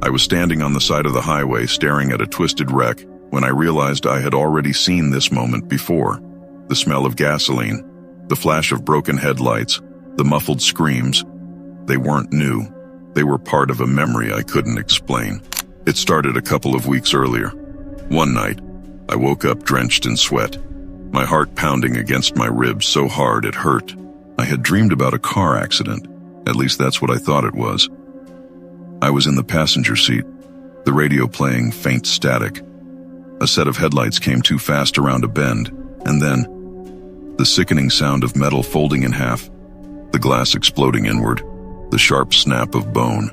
I was standing on the side of the highway staring at a twisted wreck when I realized I had already seen this moment before. The smell of gasoline, the flash of broken headlights, the muffled screams. They weren't new. They were part of a memory I couldn't explain. It started a couple of weeks earlier. One night, I woke up drenched in sweat, my heart pounding against my ribs so hard it hurt. I had dreamed about a car accident. At least that's what I thought it was. I was in the passenger seat, the radio playing faint static. A set of headlights came too fast around a bend, and then the sickening sound of metal folding in half, the glass exploding inward, the sharp snap of bone.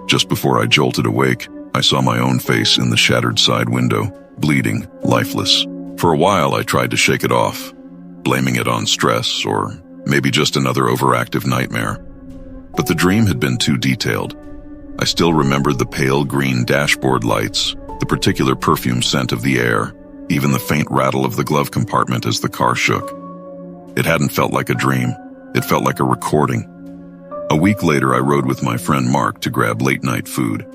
Just before I jolted awake, I saw my own face in the shattered side window, bleeding, lifeless. For a while, I tried to shake it off, blaming it on stress or maybe just another overactive nightmare. But the dream had been too detailed. I still remembered the pale green dashboard lights, the particular perfume scent of the air, even the faint rattle of the glove compartment as the car shook. It hadn't felt like a dream. It felt like a recording. A week later, I rode with my friend Mark to grab late-night food.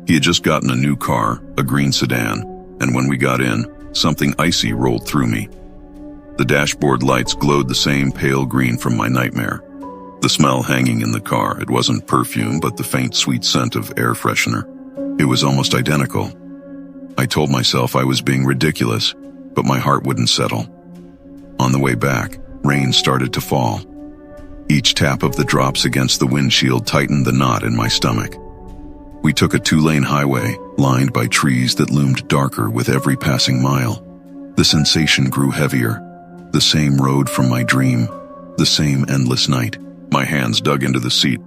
He had just gotten a new car, a green sedan, and when we got in, something icy rolled through me. The dashboard lights glowed the same pale green from my nightmare. The smell hanging in the car, it wasn't perfume, but the faint sweet scent of air freshener. It was almost identical. I told myself I was being ridiculous, but my heart wouldn't settle. On the way back, rain started to fall. Each tap of the drops against the windshield tightened the knot in my stomach. We took a 2-lane highway, lined by trees that loomed darker with every passing mile. The sensation grew heavier. The same road from my dream, the same endless night. My hands dug into the seat.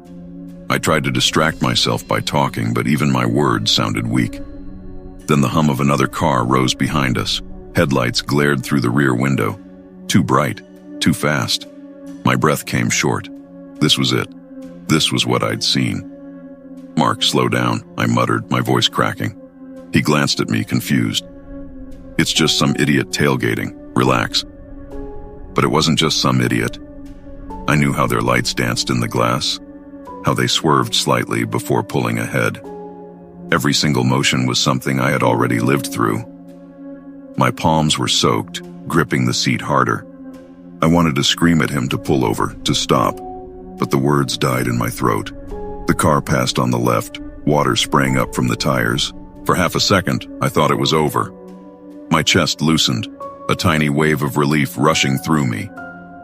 I tried to distract myself by talking, but even my words sounded weak. Then the hum of another car rose behind us. Headlights glared through the rear window. Too bright, too fast. My breath came short. This was it. This was what I'd seen. "Mark, slow down," I muttered, my voice cracking. He glanced at me, confused. "It's just some idiot tailgating. Relax." But it wasn't just some idiot. I knew how their lights danced in the glass, how they swerved slightly before pulling ahead. Every single motion was something I had already lived through. My palms were soaked, gripping the seat harder. I wanted to scream at him to pull over, to stop, but the words died in my throat. The car passed on the left, water spraying up from the tires. For half a second, I thought it was over. My chest loosened, a tiny wave of relief rushing through me.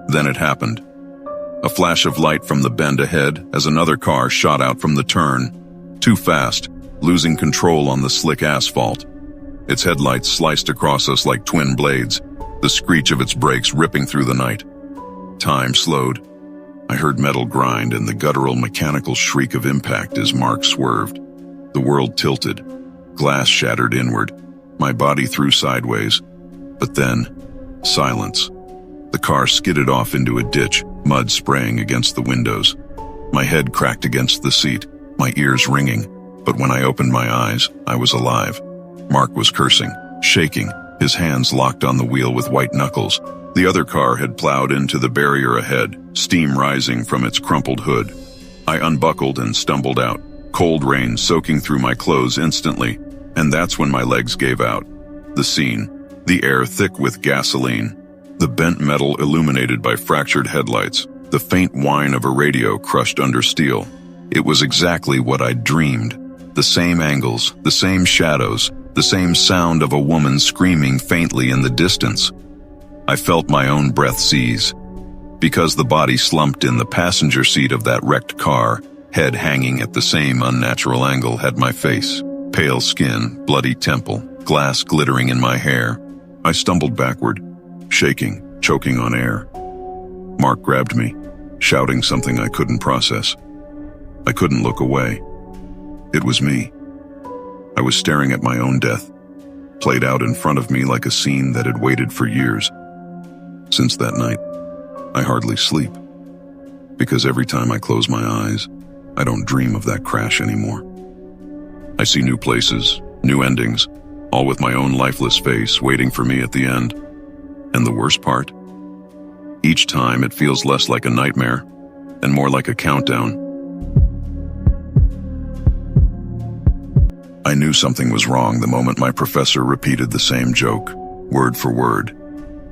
Then it happened. A flash of light from the bend ahead as another car shot out from the turn. Too fast, losing control on the slick asphalt. Its headlights sliced across us like twin blades, the screech of its brakes ripping through the night. Time slowed. I heard metal grind and the guttural mechanical shriek of impact as Mark swerved. The world tilted. Glass shattered inward. My body threw sideways. But then, silence. The car skidded off into a ditch, mud spraying against the windows. My head cracked against the seat, my ears ringing. But when I opened my eyes, I was alive. Mark was cursing, shaking, his hands locked on the wheel with white knuckles. The other car had plowed into the barrier ahead, steam rising from its crumpled hood. I unbuckled and stumbled out, cold rain soaking through my clothes instantly, and that's when my legs gave out. The scene, the air thick with gasoline, the bent metal illuminated by fractured headlights, the faint whine of a radio crushed under steel. It was exactly what I'd dreamed. The same angles, the same shadows, the same sound of a woman screaming faintly in the distance. I felt my own breath seize. Because the body slumped in the passenger seat of that wrecked car, head hanging at the same unnatural angle, had my face. Pale skin, bloody temple, glass glittering in my hair. I stumbled backward, shaking, choking on air. Mark grabbed me, shouting something I couldn't process. I couldn't look away. It was me. I was staring at my own death, played out in front of me like a scene that had waited for years. Since that night, I hardly sleep, because every time I close my eyes, I don't dream of that crash anymore. I see new places, new endings, all with my own lifeless face waiting for me at the end. And the worst part? Each time it feels less like a nightmare and more like a countdown. I knew something was wrong the moment my professor repeated the same joke, word for word,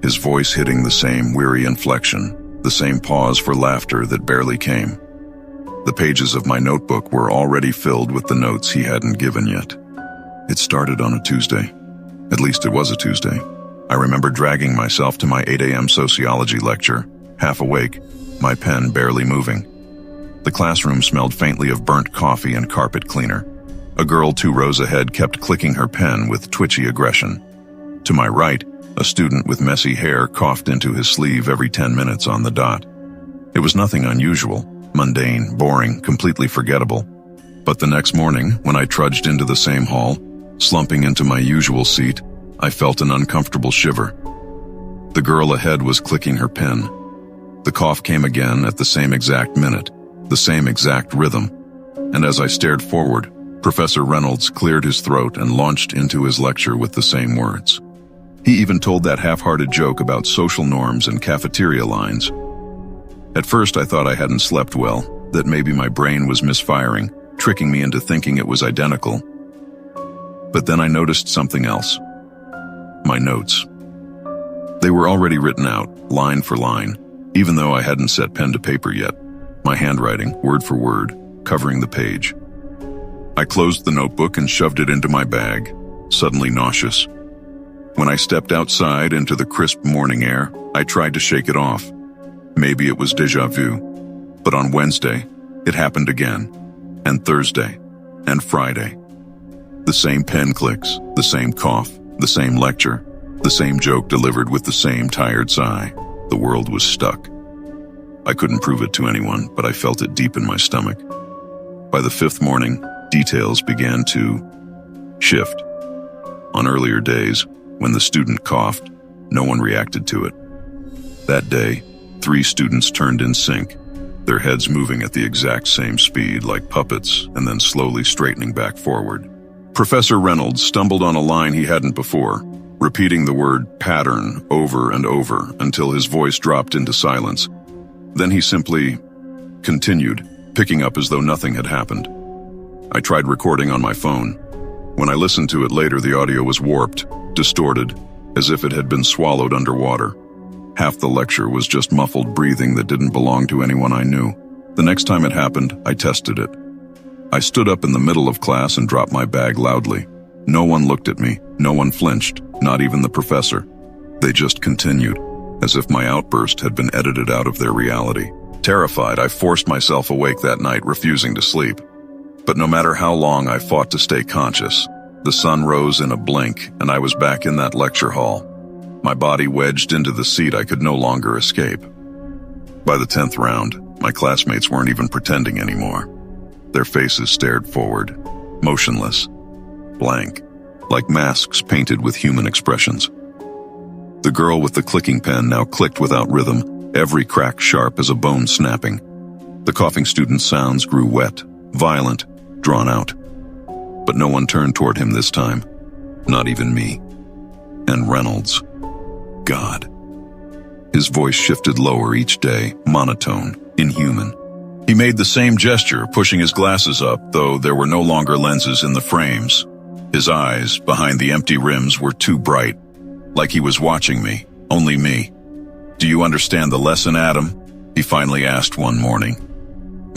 his voice hitting the same weary inflection, the same pause for laughter that barely came. The pages of my notebook were already filled with the notes he hadn't given yet. It started on a Tuesday. At least it was a Tuesday. I remember dragging myself to my 8 a.m. sociology lecture, half awake, my pen barely moving. The classroom smelled faintly of burnt coffee and carpet cleaner. A girl 2 rows ahead kept clicking her pen with twitchy aggression. To my right, a student with messy hair coughed into his sleeve every 10 minutes on the dot. It was nothing unusual, mundane, boring, completely forgettable. But the next morning, when I trudged into the same hall, slumping into my usual seat, I felt an uncomfortable shiver. The girl ahead was clicking her pen. The cough came again at the same exact minute, the same exact rhythm. And as I stared forward, Professor Reynolds cleared his throat and launched into his lecture with the same words. He even told that half-hearted joke about social norms and cafeteria lines. At first I thought I hadn't slept well, that maybe my brain was misfiring, tricking me into thinking it was identical. But then I noticed something else. My notes. They were already written out, line for line, even though I hadn't set pen to paper yet. My handwriting, word for word, covering the page. I closed the notebook and shoved it into my bag, suddenly nauseous. When I stepped outside into the crisp morning air, I tried to shake it off. Maybe it was déjà vu. But on Wednesday, it happened again. And Thursday. And Friday. The same pen clicks, the same cough, the same lecture, the same joke delivered with the same tired sigh. The world was stuck. I couldn't prove it to anyone, but I felt it deep in my stomach. By the 5th morning, details began to shift. On earlier days, when the student coughed, no one reacted to it. That day, 3 students turned in sync, their heads moving at the exact same speed like puppets and then slowly straightening back forward. Professor Reynolds stumbled on a line he hadn't before, repeating the word pattern over and over until his voice dropped into silence. Then he simply continued, picking up as though nothing had happened. I tried recording on my phone. When I listened to it later, the audio was warped, distorted, as if it had been swallowed underwater. Half the lecture was just muffled breathing that didn't belong to anyone I knew. The next time it happened, I tested it. I stood up in the middle of class and dropped my bag loudly. No one looked at me, no one flinched, not even the professor. They just continued, as if my outburst had been edited out of their reality. Terrified, I forced myself awake that night, refusing to sleep. But no matter how long I fought to stay conscious, the sun rose in a blink and I was back in that lecture hall. My body wedged into the seat I could no longer escape. By the 10th round, my classmates weren't even pretending anymore. Their faces stared forward, motionless, blank, like masks painted with human expressions. The girl with the clicking pen now clicked without rhythm, every crack sharp as a bone snapping. The coughing student's sounds grew wet, violent, drawn out. But no one turned toward him this time, not even me. And Reynolds. God. His voice shifted lower each day, monotone, inhuman. He made the same gesture, pushing his glasses up, though there were no longer lenses in the frames. His eyes, behind the empty rims, were too bright, like he was watching me, only me. "Do you understand the lesson, Adam?" he finally asked one morning.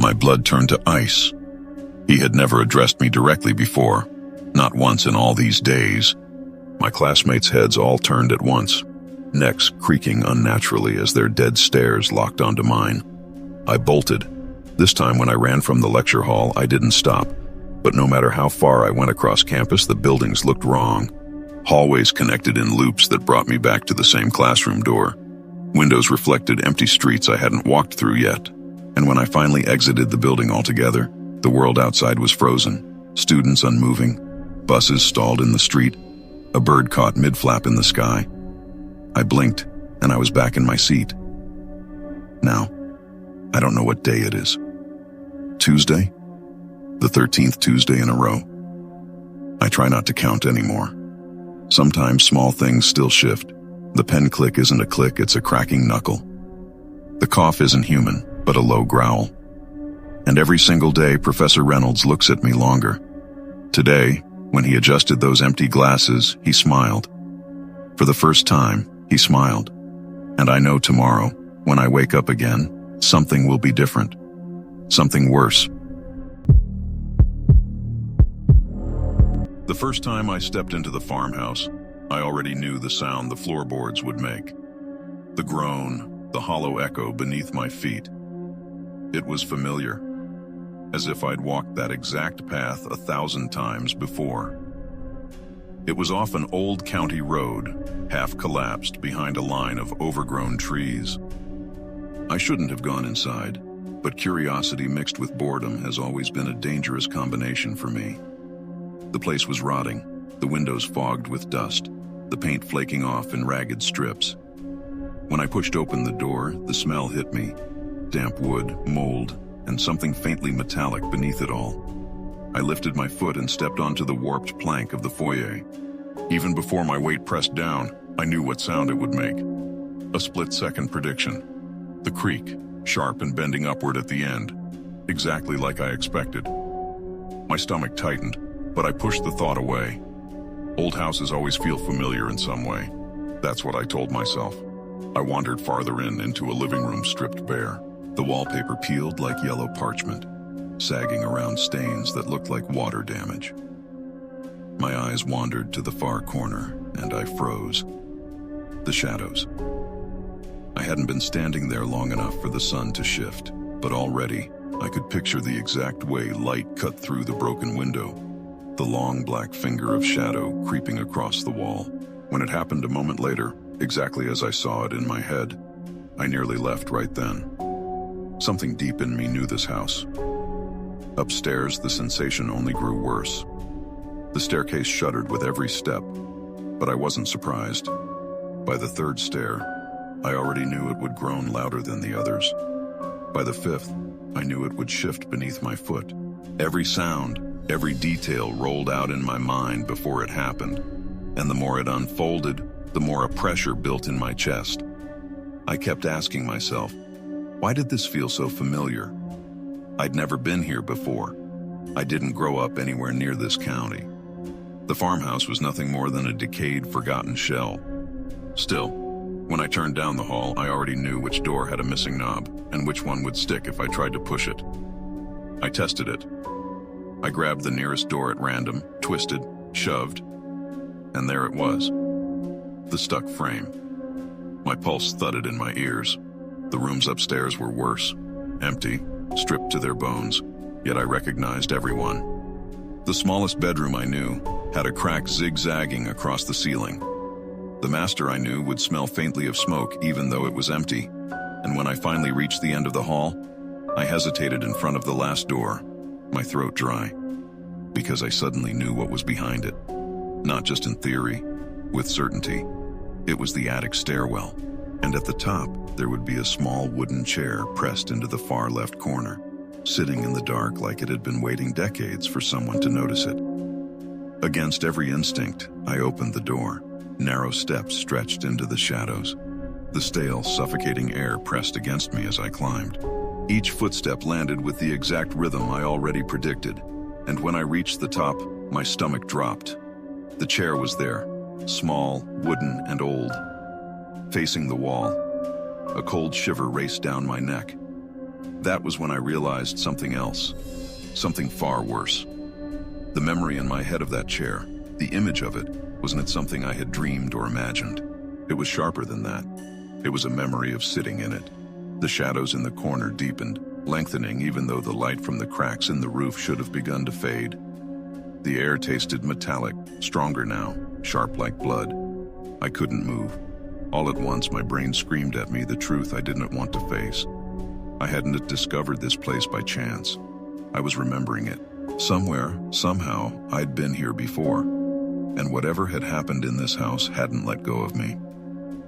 My blood turned to ice. He had never addressed me directly before, not once in all these days. My classmates' heads all turned at once, necks creaking unnaturally as their dead stares locked onto mine. I bolted. This time when I ran from the lecture hall, I didn't stop. But no matter how far I went across campus, the buildings looked wrong. Hallways connected in loops that brought me back to the same classroom door. Windows reflected empty streets I hadn't walked through yet. And when I finally exited the building altogether, the world outside was frozen, students unmoving, buses stalled in the street, a bird caught mid-flap in the sky. I blinked, and I was back in my seat. Now, I don't know what day it is. Tuesday? The 13th Tuesday in a row. I try not to count anymore. Sometimes small things still shift. The pen click isn't a click, it's a cracking knuckle. The cough isn't human, but a low growl. And every single day, Professor Reynolds looks at me longer. Today, When he adjusted those empty glasses, he smiled. For the first time, he smiled. And I know tomorrow, when I wake up again, something will be different. Something worse. The first time I stepped into the farmhouse, I already knew the sound the floorboards would make. The groan, the hollow echo beneath my feet. It was familiar, as if I'd walked that exact path 1,000 times before. It was off an old county road, half collapsed behind a line of overgrown trees. I shouldn't have gone inside, but curiosity mixed with boredom has always been a dangerous combination for me. The place was rotting, the windows fogged with dust, the paint flaking off in ragged strips. When I pushed open the door, the smell hit me. Damp wood, mold, and something faintly metallic beneath it all. I lifted my foot and stepped onto the warped plank of the foyer. Even before my weight pressed down, I knew what sound it would make. A split-second prediction. The creak, sharp and bending upward at the end, exactly like I expected. My stomach tightened, but I pushed the thought away. Old houses always feel familiar in some way. That's what I told myself. I wandered farther into a living room stripped bare. The wallpaper peeled like yellow parchment, sagging around stains that looked like water damage. My eyes wandered to the far corner, and I froze. The shadows. I hadn't been standing there long enough for the sun to shift, but already I could picture the exact way light cut through the broken window, the long black finger of shadow creeping across the wall. When it happened a moment later, exactly as I saw it in my head, I nearly left right then. Something deep in me knew this house. Upstairs, the sensation only grew worse. The staircase shuddered with every step, but I wasn't surprised. By the third stair, I already knew it would groan louder than the others. By the fifth, I knew it would shift beneath my foot. Every sound, every detail rolled out in my mind before it happened, and the more it unfolded, the more a pressure built in my chest. I kept asking myself, why did this feel so familiar? I'd never been here before. I didn't grow up anywhere near this county. The farmhouse was nothing more than a decayed, forgotten shell. Still, when I turned down the hall, I already knew which door had a missing knob and which one would stick if I tried to push it. I tested it. I grabbed the nearest door at random, twisted, shoved, and there it was. The stuck frame. My pulse thudded in my ears. The rooms upstairs were worse. Empty, stripped to their bones, yet I recognized everyone. The smallest bedroom I knew had a crack zigzagging across the ceiling. The master I knew would smell faintly of smoke even though it was empty, and when I finally reached the end of the hall, I hesitated in front of the last door, my throat dry, because I suddenly knew what was behind it. Not just in theory, with certainty. It was the attic stairwell, and at the top there would be a small wooden chair pressed into the far left corner, sitting in the dark like it had been waiting decades for someone to notice it. Against every instinct, I opened the door. Narrow steps stretched into the shadows. The stale, suffocating air pressed against me as I climbed. Each footstep landed with the exact rhythm I already predicted, and when I reached the top, my stomach dropped. The chair was there, small, wooden, and old. Facing the wall, a cold shiver raced down my neck. That was when I realized something else, something far worse. The memory in my head of that chair, the image of it, wasn't something I had dreamed or imagined. It was sharper than that. It was a memory of sitting in it. The shadows in the corner deepened, lengthening even though the light from the cracks in the roof should have begun to fade. The air tasted metallic, stronger now, sharp like blood. I couldn't move. All at once, my brain screamed at me the truth I didn't want to face. I hadn't discovered this place by chance. I was remembering it. Somewhere, somehow, I'd been here before. And whatever had happened in this house hadn't let go of me.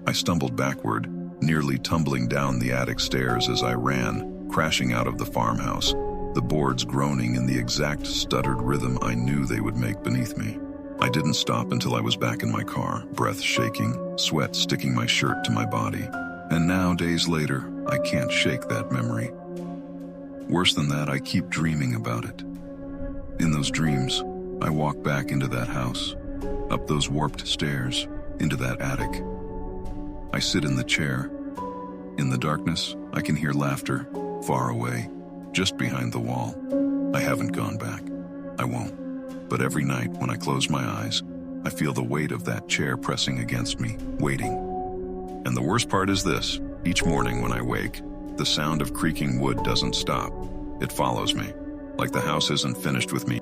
I stumbled backward, nearly tumbling down the attic stairs as I ran, crashing out of the farmhouse, the boards groaning in the exact stuttered rhythm I knew they would make beneath me. I didn't stop until I was back in my car, breath shaking, sweat sticking my shirt to my body. And now, days later, I can't shake that memory. Worse than that, I keep dreaming about it. In those dreams, I walk back into that house, up those warped stairs, into that attic. I sit in the chair. In the darkness, I can hear laughter, far away, just behind the wall. I haven't gone back. I won't. But every night when I close my eyes, I feel the weight of that chair pressing against me, waiting. And the worst part is this: each morning when I wake, the sound of creaking wood doesn't stop. It follows me, like the house isn't finished with me